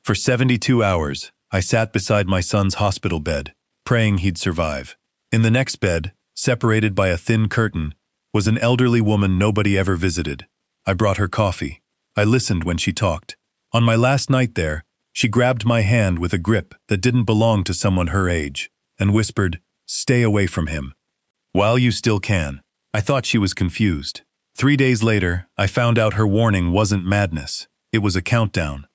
For 72 hours, I sat beside my son's hospital bed, praying he'd survive. In the next bed, separated by a thin curtain, was an elderly woman nobody ever visited. I brought her coffee. I listened when she talked. On my last night there, she grabbed my hand with a grip that didn't belong to someone her age, and whispered, "Stay away from him. While you still can." I thought she was confused. 3 days later, I found out her warning wasn't madness. It was a countdown.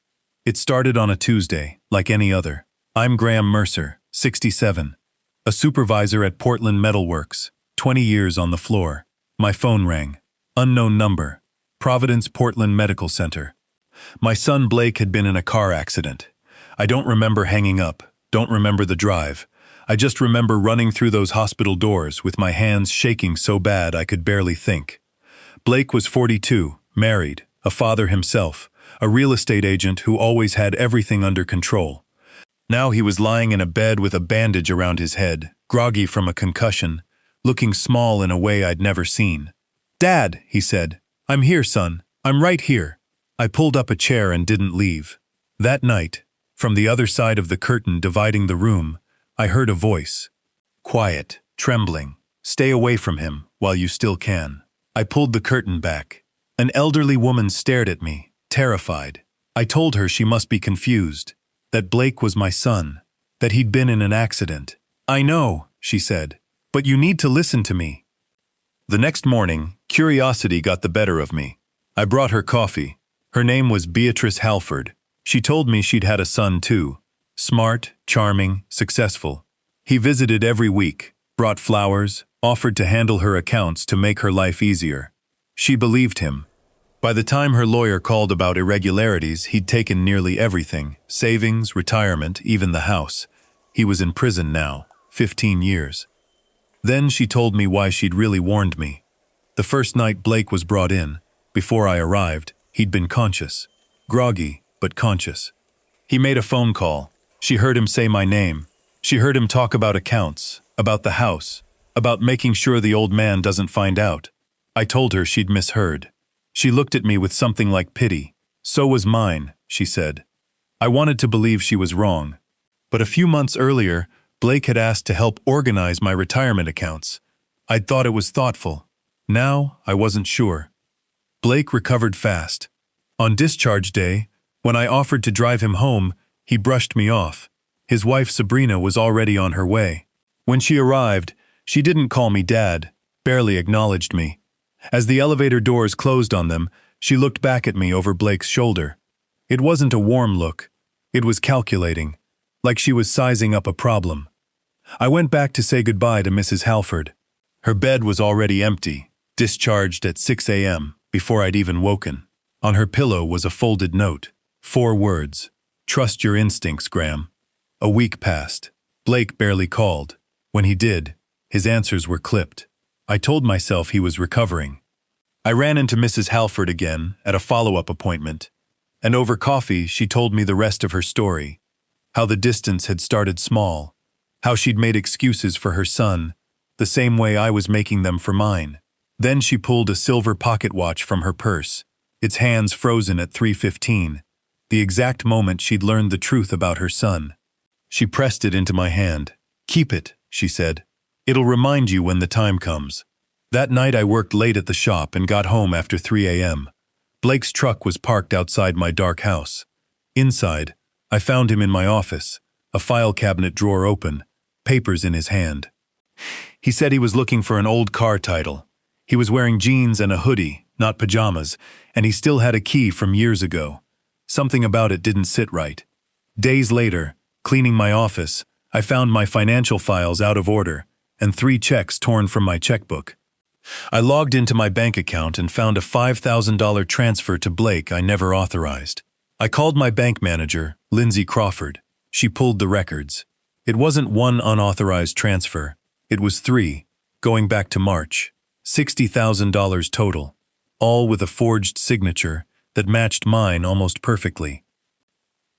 It started on a Tuesday, like any other. I'm Graham Mercer, 67. A supervisor at Portland Metal Works, 20 years on the floor. My phone rang. Unknown number. Providence Portland Medical Center. My son Blake had been in a car accident. I don't remember hanging up, don't remember the drive. I just remember running through those hospital doors with my hands shaking so bad I could barely think. Blake was 42, married, a father himself, a real estate agent who always had everything under control. Now he was lying in a bed with a bandage around his head, groggy from a concussion, looking small in a way I'd never seen. "Dad," he said, "I'm here, son. I'm right here." I pulled up a chair and didn't leave. That night, from the other side of the curtain dividing the room, I heard a voice. Quiet, trembling. "Stay away from him while you still can." I pulled the curtain back. An elderly woman stared at me, terrified. I told her she must be confused, that Blake was my son, that he'd been in an accident. "I know," she said, "but you need to listen to me." The next morning, curiosity got the better of me. I brought her coffee. Her name was Beatrice Halford. She told me she'd had a son too. Smart, charming, successful. He visited every week, brought flowers, offered to handle her accounts to make her life easier. She believed him. By the time her lawyer called about irregularities, he'd taken nearly everything, savings, retirement, even the house. He was in prison now, 15 years. Then she told me why she'd really warned me. The first night Blake was brought in, before I arrived, he'd been conscious. Groggy, but conscious. He made a phone call. She heard him say my name. She heard him talk about accounts, about the house, about making sure the old man doesn't find out. I told her she'd misheard. She looked at me with something like pity. "So was mine," she said. I wanted to believe she was wrong. But a few months earlier, Blake had asked to help organize my retirement accounts. I'd thought it was thoughtful. Now, I wasn't sure. Blake recovered fast. On discharge day, when I offered to drive him home, he brushed me off. His wife Sabrina was already on her way. When she arrived, she didn't call me Dad, barely acknowledged me. As the elevator doors closed on them, she looked back at me over Blake's shoulder. It wasn't a warm look. It was calculating, like she was sizing up a problem. I went back to say goodbye to Mrs. Halford. Her bed was already empty, discharged at 6 a.m., before I'd even woken. On her pillow was a folded note. 4 words. "Trust your instincts, Graham." A week passed. Blake barely called. When he did, his answers were clipped. I told myself he was recovering. I ran into Mrs. Halford again at a follow-up appointment, and over coffee she told me the rest of her story. How the distance had started small. How she'd made excuses for her son, the same way I was making them for mine. Then she pulled a silver pocket watch from her purse, its hands frozen at 3:15, the exact moment she'd learned the truth about her son. She pressed it into my hand. "Keep it," she said. "It'll remind you when the time comes." That night I worked late at the shop and got home after 3 a.m. Blake's truck was parked outside my dark house. Inside, I found him in my office, a file cabinet drawer open, papers in his hand. He said he was looking for an old car title. He was wearing jeans and a hoodie, not pajamas, and he still had a key from years ago. Something about it didn't sit right. Days later, cleaning my office, I found my financial files out of order and 3 checks torn from my checkbook. I logged into my bank account and found a $5,000 transfer to Blake I never authorized. I called my bank manager, Lindsay Crawford. She pulled the records. It wasn't one unauthorized transfer. It was 3, going back to March. $60,000 total, all with a forged signature that matched mine almost perfectly.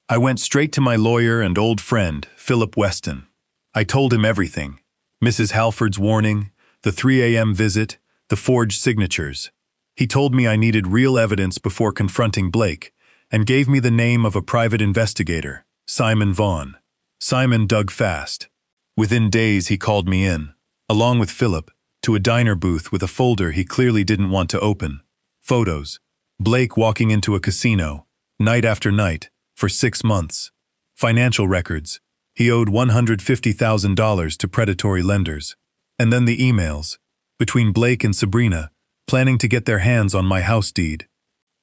I went straight to my lawyer and old friend, Philip Weston. I told him everything. Mrs. Halford's warning, the 3 a.m. visit, the forged signatures. He told me I needed real evidence before confronting Blake, and gave me the name of a private investigator, Simon Vaughn. Simon dug fast. Within days he called me in, along with Philip, to a diner booth with a folder he clearly didn't want to open. Photos. Blake walking into a casino, night after night, for 6 months. Financial records. He owed $150,000 to predatory lenders. And then the emails, between Blake and Sabrina, planning to get their hands on my house deed.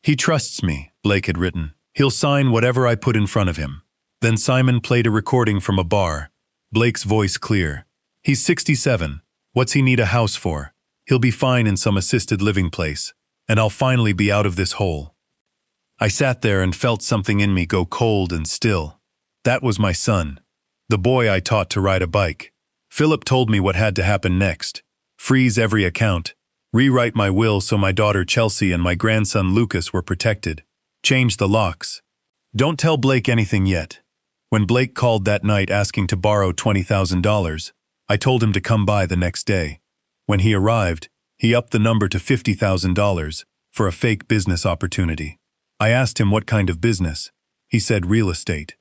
"He trusts me," Blake had written. "He'll sign whatever I put in front of him." Then Simon played a recording from a bar, Blake's voice clear. "He's 67. What's he need a house for? He'll be fine in some assisted living place, and I'll finally be out of this hole." I sat there and felt something in me go cold and still. That was my son, the boy I taught to ride a bike. Philip told me what had to happen next. Freeze every account, rewrite my will so my daughter Chelsea and my grandson Lucas were protected, change the locks. Don't tell Blake anything yet. When Blake called that night asking to borrow $20,000, I told him to come by the next day. When he arrived, he upped the number to $50,000 for a fake business opportunity. I asked him what kind of business. He said real estate.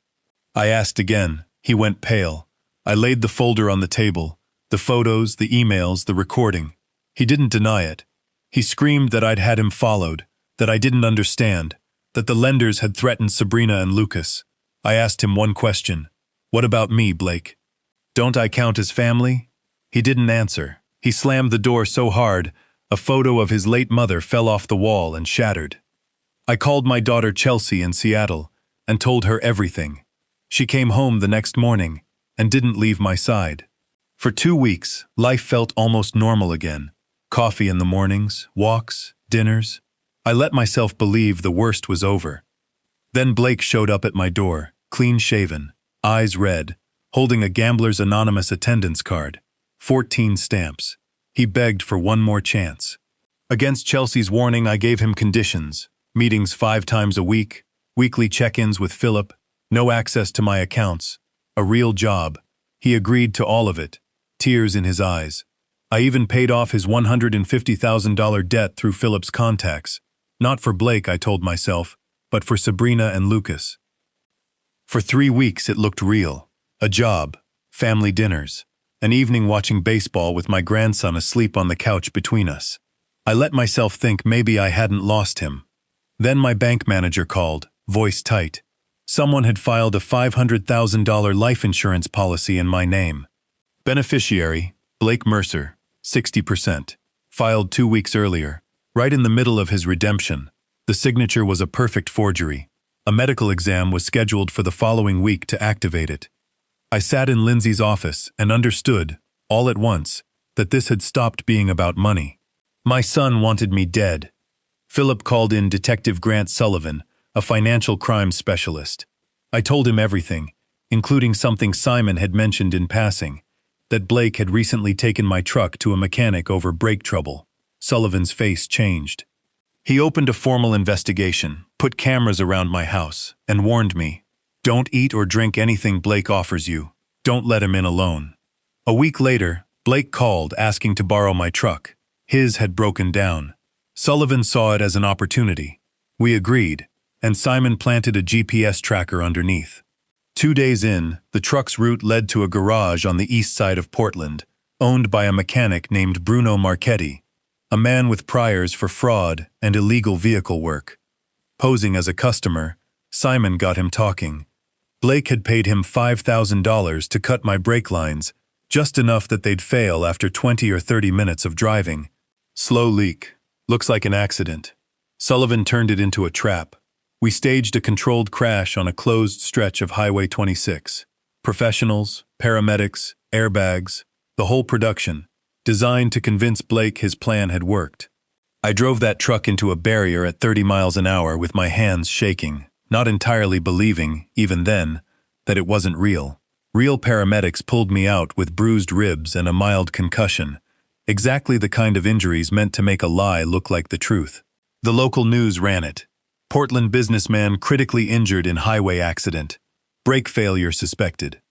I asked again. He went pale. I laid the folder on the table, the photos, the emails, the recording. He didn't deny it. He screamed that I'd had him followed, that I didn't understand, that the lenders had threatened Sabrina and Lucas. I asked him one question. "What about me, Blake? Don't I count as family?" He didn't answer. He slammed the door so hard, a photo of his late mother fell off the wall and shattered. I called my daughter Chelsea in Seattle and told her everything. She came home the next morning and didn't leave my side. For 2 weeks, life felt almost normal again. Coffee in the mornings, walks, dinners. I let myself believe the worst was over. Then Blake showed up at my door, clean-shaven, eyes red, holding a Gambler's Anonymous attendance card. 14 stamps. He begged for one more chance. Against Chelsea's warning, I gave him conditions. Meetings 5 times a week, weekly check-ins with Philip, no access to my accounts, a real job. He agreed to all of it, tears in his eyes. I even paid off his $150,000 debt through Philip's contacts. Not for Blake, I told myself, but for Sabrina and Lucas. For 3 weeks it looked real. A job, family dinners, an evening watching baseball with my grandson asleep on the couch between us. I let myself think maybe I hadn't lost him. Then my bank manager called, voice tight. Someone had filed a $500,000 life insurance policy in my name. Beneficiary, Blake Mercer, 60%. Filed 2 weeks earlier, right in the middle of his redemption. The signature was a perfect forgery. A medical exam was scheduled for the following week to activate it. I sat in Lindsay's office and understood, all at once, that this had stopped being about money. My son wanted me dead. Philip called in Detective Grant Sullivan, a financial crime specialist. I told him everything, including something Simon had mentioned in passing, that Blake had recently taken my truck to a mechanic over brake trouble. Sullivan's face changed. He opened a formal investigation, put cameras around my house, and warned me, "Don't eat or drink anything Blake offers you. Don't let him in alone." A week later, Blake called asking to borrow my truck. His had broken down. Sullivan saw it as an opportunity. We agreed, and Simon planted a GPS tracker underneath. 2 days in, the truck's route led to a garage on the east side of Portland, owned by a mechanic named Bruno Marchetti, a man with priors for fraud and illegal vehicle work. Posing as a customer, Simon got him talking. Blake had paid him $5,000 to cut my brake lines, just enough that they'd fail after 20 or 30 minutes of driving. Slow leak. Looks like an accident. Sullivan turned it into a trap. We staged a controlled crash on a closed stretch of Highway 26. Professionals, paramedics, airbags, the whole production, designed to convince Blake his plan had worked. I drove that truck into a barrier at 30 miles an hour with my hands shaking, not entirely believing, even then, that it wasn't real. Real paramedics pulled me out with bruised ribs and a mild concussion, exactly the kind of injuries meant to make a lie look like the truth. The local news ran it. Portland businessman critically injured in highway accident. Brake failure suspected.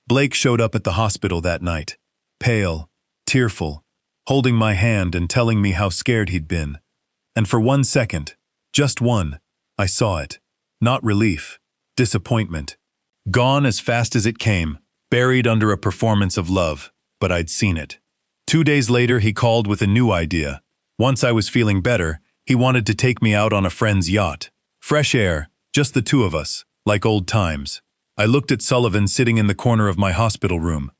Blake showed up at the hospital that night, pale, tearful, holding my hand and telling me how scared he'd been. And for 1 second, just one, I saw it. Not relief. Disappointment. Gone as fast as it came, buried under a performance of love, but I'd seen it. 2 days later, he called with a new idea. Once I was feeling better, he wanted to take me out on a friend's yacht. Fresh air, just the two of us, like old times. I looked at Sullivan sitting in the corner of my hospital room.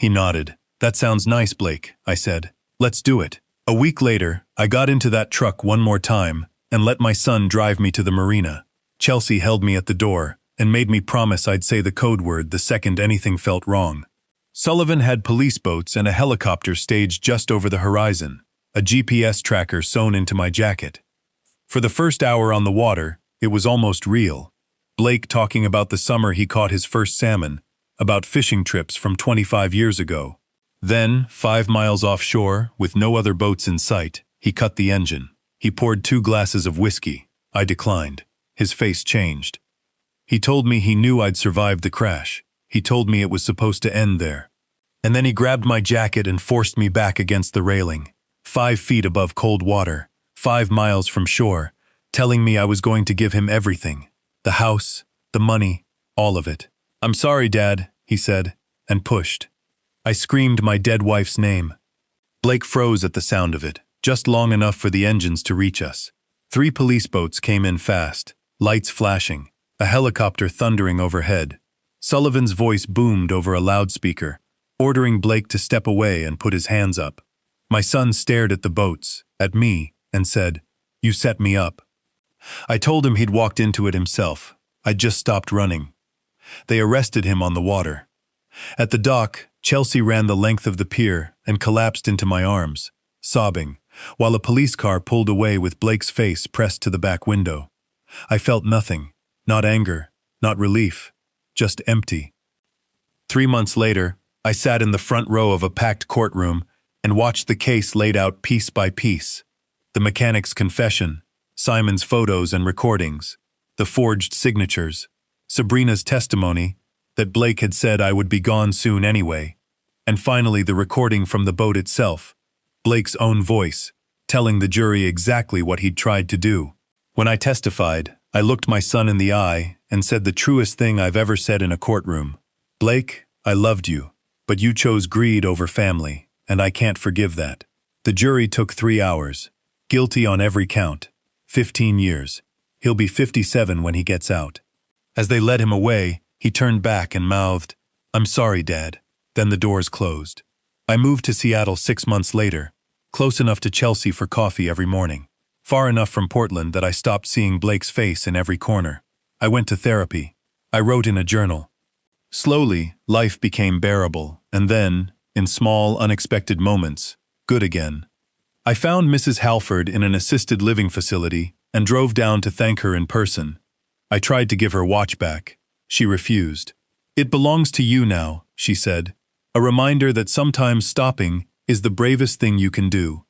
He nodded. "That sounds nice, Blake," I said. "Let's do it." A week later, I got into that truck one more time and let my son drive me to the marina. Chelsea held me at the door and made me promise I'd say the code word the second anything felt wrong. Sullivan had police boats and a helicopter staged just over the horizon, a GPS tracker sewn into my jacket. For the first hour on the water, it was almost real. Blake talking about the summer he caught his first salmon, about fishing trips from 25 years ago. Then, 5 miles offshore, with no other boats in sight, he cut the engine. He poured 2 glasses of whiskey. I declined. His face changed. He told me he knew I'd survived the crash. He told me it was supposed to end there. And then he grabbed my jacket and forced me back against the railing, 5 feet above cold water, 5 miles from shore, telling me I was going to give him everything. The house, the money, all of it. "I'm sorry, Dad," he said, and pushed. I screamed my dead wife's name. Blake froze at the sound of it, just long enough for the engines to reach us. 3 police boats came in fast, lights flashing, a helicopter thundering overhead. Sullivan's voice boomed over a loudspeaker, ordering Blake to step away and put his hands up. My son stared at the boats, at me, and said, "You set me up." I told him he'd walked into it himself. I'd just stopped running. They arrested him on the water. At the dock, Chelsea ran the length of the pier and collapsed into my arms, sobbing, while a police car pulled away with Blake's face pressed to the back window. I felt nothing, not anger, not relief, just empty. 3 months later, I sat in the front row of a packed courtroom and watched the case laid out piece by piece. The mechanic's confession, Simon's photos and recordings, the forged signatures, Sabrina's testimony that Blake had said I would be gone soon anyway, and finally the recording from the boat itself, Blake's own voice, telling the jury exactly what he'd tried to do. When I testified, I looked my son in the eye and said the truest thing I've ever said in a courtroom. "Blake, I loved you, but you chose greed over family, and I can't forgive that." The jury took 3 hours. Guilty on every count. 15 years. He'll be 57 when he gets out. As they led him away, he turned back and mouthed, "I'm sorry, Dad." Then the doors closed. I moved to Seattle 6 months later, close enough to Chelsea for coffee every morning, far enough from Portland that I stopped seeing Blake's face in every corner. I went to therapy. I wrote in a journal. Slowly, life became bearable, and then, in small, unexpected moments, good again. I found Mrs. Halford in an assisted living facility and drove down to thank her in person. I tried to give her watch back. She refused. "It belongs to you now," she said, a reminder that sometimes stopping is the bravest thing you can do.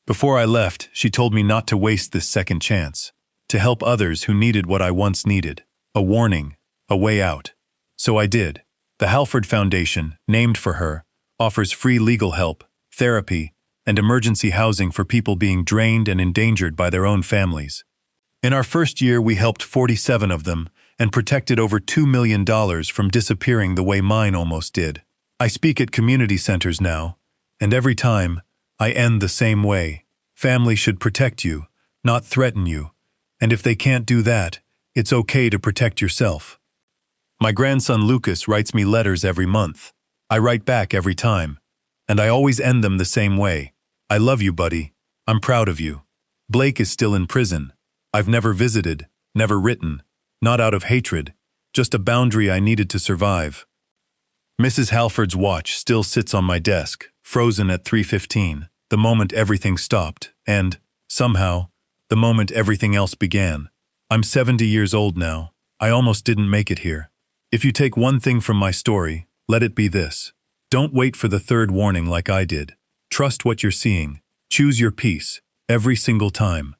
Before I left, she told me not to waste this second chance, to help others who needed what I once needed, a warning, a way out. So I did. The Halford Foundation, named for her, offers free legal help, therapy, and emergency housing for people being drained and endangered by their own families. In our first year, we helped 47 of them and protected over $2 million from disappearing the way mine almost did. I speak at community centers now, and every time, I end the same way. Family should protect you, not threaten you, and if they can't do that, it's okay to protect yourself. My grandson Lucas writes me letters every month. I write back every time, and I always end them the same way. "I love you, buddy. I'm proud of you." Blake is still in prison. I've never visited, never written, not out of hatred, just a boundary I needed to survive. Mrs. Halford's watch still sits on my desk, frozen at 3:15, the moment everything stopped, and, somehow, the moment everything else began. I'm 70 years old now. I almost didn't make it here. If you take one thing from my story, let it be this. Don't wait for the third warning like I did. Trust what you're seeing. Choose your peace, every single time.